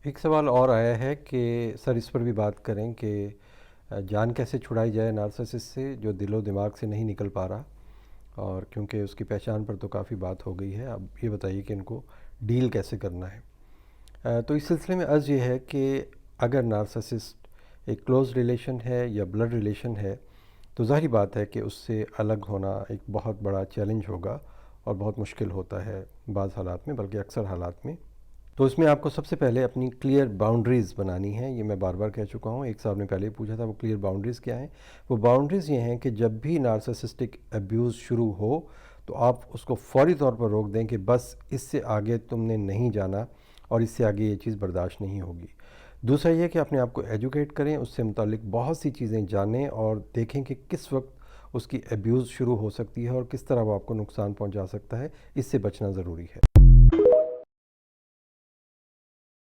एक सवाल और आया है कि सर इस पर भी बात करें कि जान कैसे छुड़ाई जाए नार्सिसिस्ट से जो दिलो दिमाग से नहीं निकल पा रहा। और क्योंकि उसकी पहचान पर तो काफ़ी बात हो गई है, अब ये बताइए कि इनको डील कैसे करना है। तो इस सिलसिले में अर्ज़ ये है कि अगर नार्सिसिस्ट एक क्लोज़ रिलेशन है या ब्लड रिलेशन है तो ज़ाहिर बात है कि उससे अलग होना एक बहुत बड़ा चैलेंज होगा और बहुत मुश्किल होता है बाज़ हालात में, बल्कि अक्सर हालात में। तो इसमें आपको सबसे पहले अपनी क्लियर बाउंड्रीज़ बनानी है। ये मैं बार बार कह चुका हूँ, एक साहब ने पहले ही पूछा था वो क्लियर बाउंड्रीज़ क्या हैं। वो बाउंड्रीज़ ये हैं कि जब भी नार्सिसिस्टिक अब्यूज़ शुरू हो तो आप उसको फ़ौरी तौर पर रोक दें कि बस इससे आगे तुमने नहीं जाना और इससे आगे ये चीज़ बर्दाश्त नहीं होगी। दूसरा ये कि अपने आप को एजुकेट करें, उससे मुतालिक बहुत सी चीज़ें जानें और देखें कि किस वक्त उसकी अब्यूज़ शुरू हो सकती है और किस तरह वो आपको नुकसान पहुंचा सकता है। इससे बचना ज़रूरी है।